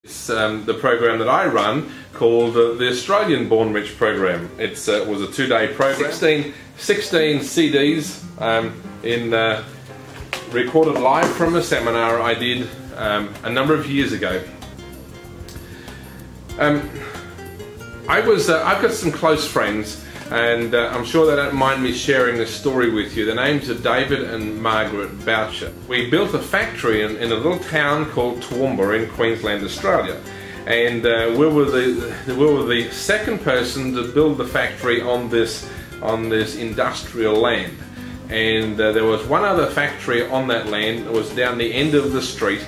It's the program that I run called the Australian Born Rich program. It was a 2-day program. 16 CDs recorded live from a seminar I did a number of years ago. I've got some close friends, and I'm sure they don't mind me sharing this story with you. The names are David and Margaret Boucher. We built a factory in a little town called Toowoomba in Queensland, Australia, and we were the second person to build the factory on this industrial land. And there was one other factory on that land. It was down the end of the street,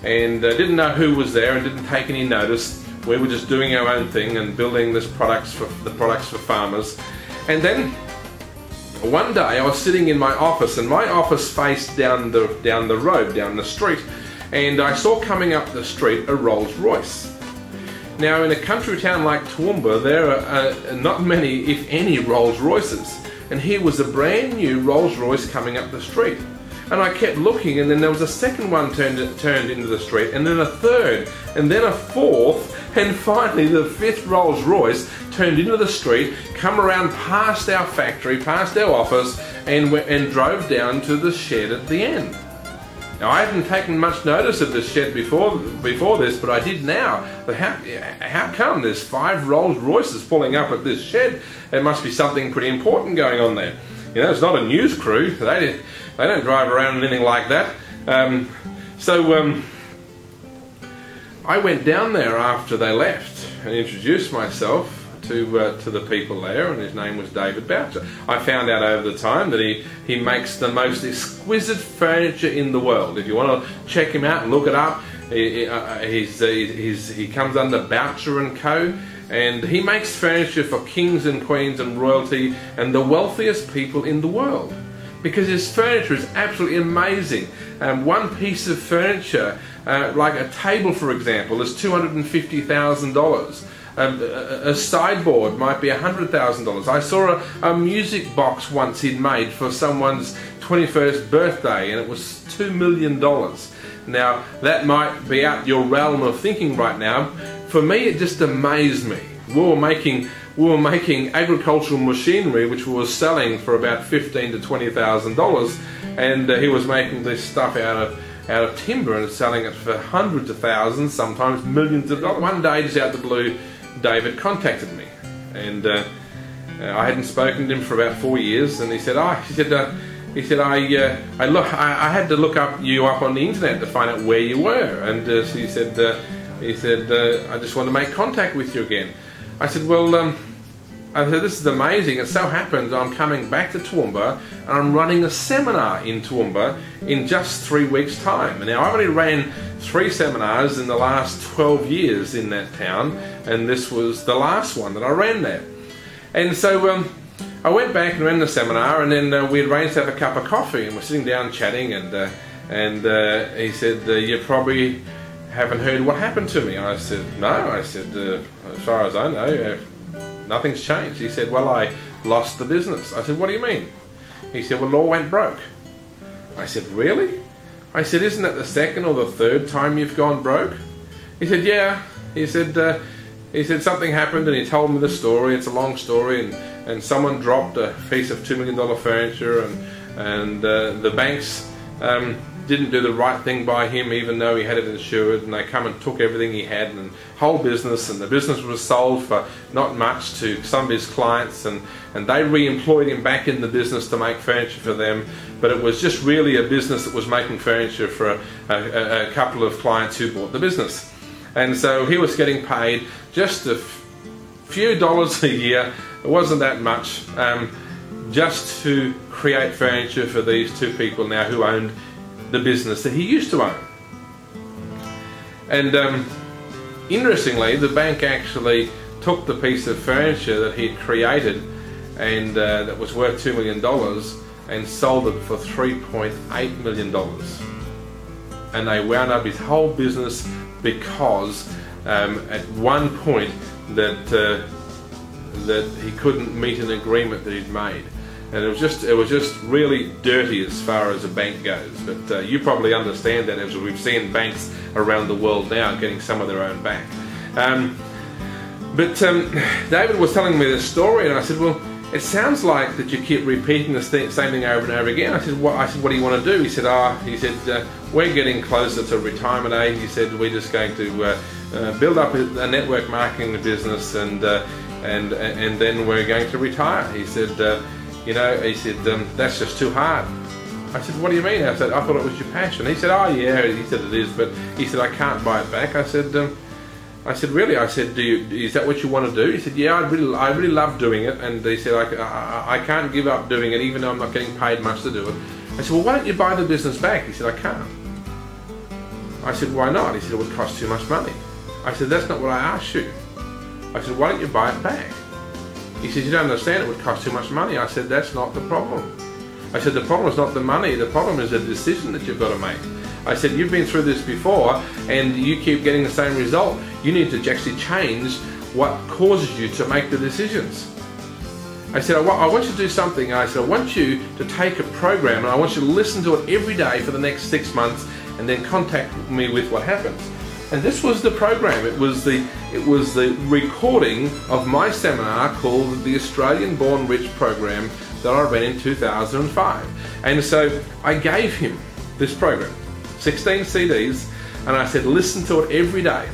and didn't know who was there and didn't take any notice. We were just doing our own thing and building the products for farmers. And then one day I was sitting in my office, and my office faced down the road, down the street, and I saw coming up the street a Rolls Royce. Now, in a country town like Toowoomba, there are not many, if any, Rolls Royces, and here was a brand new Rolls Royce coming up the street. And I kept looking, and then there was a second one turned into the street, and then a third, and then a fourth, and finally the fifth Rolls Royce turned into the street, come around past our factory, past our office, and drove down to the shed at the end. Now, I hadn't taken much notice of the shed before this, but I did now. But how come there's 5 Rolls Royces pulling up at this shed? There must be something pretty important going on there. You know, it's not a news crew. They don't drive around anything like that. I went down there after they left and introduced myself to the people there, and his name was David Boucher. I found out over the time that he makes the most exquisite furniture in the world. If you want to check him out and look it up, he comes under Boucher & Co. And he makes furniture for kings and queens and royalty and the wealthiest people in the world, because his furniture is absolutely amazing. One piece of furniture, like a table for example, is $250,000. A sideboard might be $100,000. I saw a music box once he'd made for someone's 21st birthday, and it was $2 million. Now, that might be out your realm of thinking right now. For me, it just amazed me. We were making agricultural machinery which we were selling for about $15,000 to $20,000, and he was making this stuff out of timber and selling it for hundreds of thousands, sometimes millions of dollars. One day, just out of the blue, David contacted me, and I hadn't spoken to him for about 4 years, and he said, I had to look you up on the internet to find out where you were, and he said, I just want to make contact with you again. I said, well, this is amazing. It so happens I'm coming back to Toowoomba, and I'm running a seminar in Toowoomba in just 3 weeks' time. And now, I've only ran 3 seminars in the last 12 years in that town, and this was the last one that I ran there. And so I went back and ran the seminar, and then we arranged to have a cup of coffee, and we're sitting down chatting, and he said, you probably haven't heard what happened to me. I said, no. I said, as far as I know, nothing's changed. He said, well, I lost the business. I said, what do you mean? He said, well, it all went broke. I said, really? I said, isn't that the second or the third time you've gone broke? He said, yeah. He said something happened, and he told me the story. It's a long story, and someone dropped a piece of $2 million furniture, and the banks didn't do the right thing by him, even though he had it insured, and they come and took everything he had and whole business, and the business was sold for not much to some of his clients, and they re-employed him back in the business to make furniture for them, but it was just really a business that was making furniture for a couple of clients who bought the business. And so he was getting paid just a few dollars a year, it wasn't that much, just to create furniture for these 2 people now who owned the business that he used to own. And interestingly, the bank actually took the piece of furniture that he had created, and that was worth $2 million, and sold it for $3.8 million. And they wound up his whole business because at one point that he couldn't meet an agreement that he'd made. And it was just really dirty as far as a bank goes. But you probably understand that, as we've seen banks around the world now getting some of their own back. But David was telling me this story, and I said, well, it sounds like that you keep repeating the same thing over and over again. I said, what do you want to do? He said, we're getting closer to retirement age. He said, we're just going to build up a network marketing business, and then we're going to retire. He said, that's just too hard. I said, what do you mean? I said, I thought it was your passion. He said, oh yeah. He said, it is, but he said, I can't buy it back. I said, really? I said, is that what you want to do? He said, yeah, I really love doing it. And he said, I can't give up doing it, even though I'm not getting paid much to do it. I said, well, why don't you buy the business back? He said, I can't. I said, why not? He said, it would cost too much money. I said, that's not what I asked you. I said, why don't you buy it back? He said, you don't understand, it would cost too much money. I said, that's not the problem. I said, the problem is not the money, the problem is the decision that you've got to make. I said, you've been through this before and you keep getting the same result. You need to actually change what causes you to make the decisions. I said, I want you to do something. I said, I want you to take a program and I want you to listen to it every day for the next 6 months and then contact me with what happens. And this was the program. It was the recording of my seminar called the Australian Born Rich program that I ran in 2005. And so I gave him this program, 16 CDs, and I said, listen to it every day,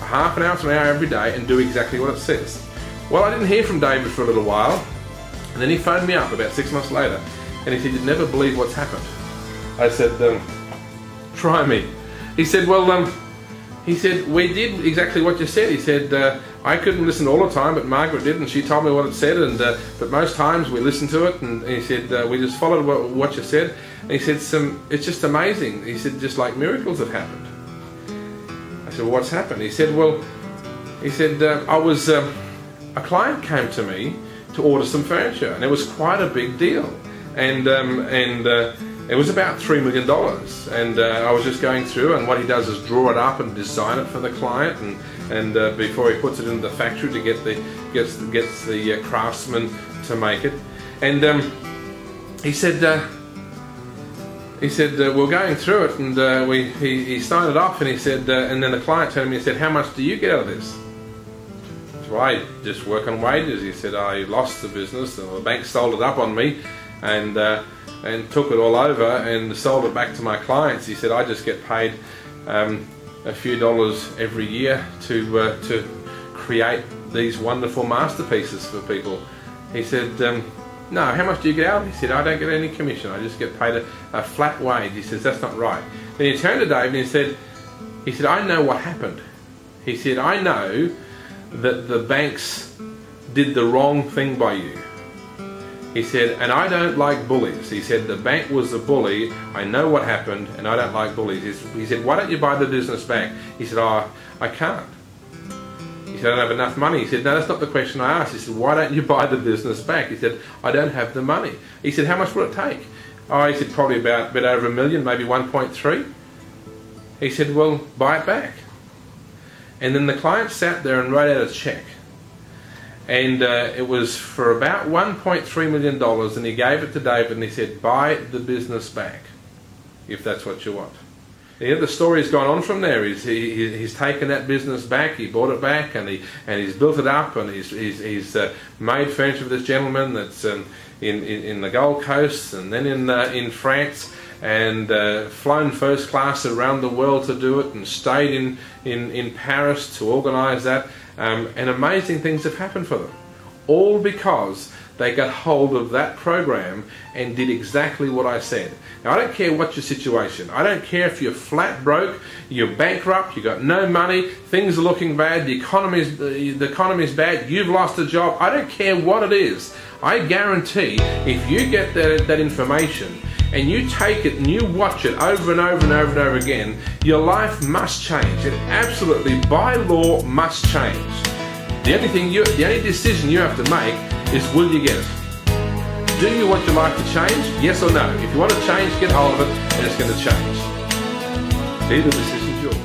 a half an hour to an hour every day, and do exactly what it says. Well, I didn't hear from David for a little while, and then he phoned me up about 6 months later, and he said, you'd never believe what's happened. I said, try me. He said, well, he said, we did exactly what you said. He said, I couldn't listen all the time, but Margaret did, and she told me what it said, and but most times we listened to it, and he said, we just followed what you said. And he said, it's just amazing. He said, just like miracles have happened. I said, well, what's happened? He said, well, a client came to me to order some furniture, and it was quite a big deal, and it was about $3 million, and I was just going through, and what he does is draw it up and design it for the client, and before he puts it into the factory to get gets the craftsman to make it. And he said we're going through it, and he signed it off, and he said, and then the client turned to me and said, how much do you get out of this? Well, I just work on wages. He said, I lost the business, the bank sold it up on me, and took it all over and sold it back to my clients. He said, I just get paid a few dollars every year to create these wonderful masterpieces for people. He said, no, how much do you get out? He said, I don't get any commission, I just get paid a flat wage. He says, that's not right. Then he turned to Dave and he said, I know what happened. He said, I know that the banks did the wrong thing by you. He said, and I don't like bullies. He said, the bank was the bully, I know what happened, and I don't like bullies. He said, why don't you buy the business back? He said, oh, I can't. He said, I don't have enough money. He said, no, that's not the question I asked. He said, why don't you buy the business back? He said, I don't have the money. He said, how much will it take? Oh, he said, probably about a bit over $1 million, maybe 1.3. He said, well, buy it back. And then the client sat there and wrote out a check. And it was for about $1.3 million, and he gave it to David and he said, buy the business back, if that's what you want. Yeah, the story's gone on from there. He's taken that business back, he bought it back, and he's built it up, and he's made furniture for this gentleman that's in the Gold Coast, and then in France, and flown first class around the world to do it, and stayed in Paris to organise that. And amazing things have happened for them, all because they got hold of that program and did exactly what I said. Now, I don't care what your situation. I don't care if you're flat broke, you're bankrupt, you got no money, things are looking bad, the economy's bad, you've lost a job. I don't care what it is. I guarantee if you get that information and you take it and you watch it over and over and over and over again, your life must change. It absolutely, by law, must change. The only decision you have to make is, will you get it? Do you want your life to change? Yes or no? If you want to change, get hold of it, and it's going to change. Either decision's yours.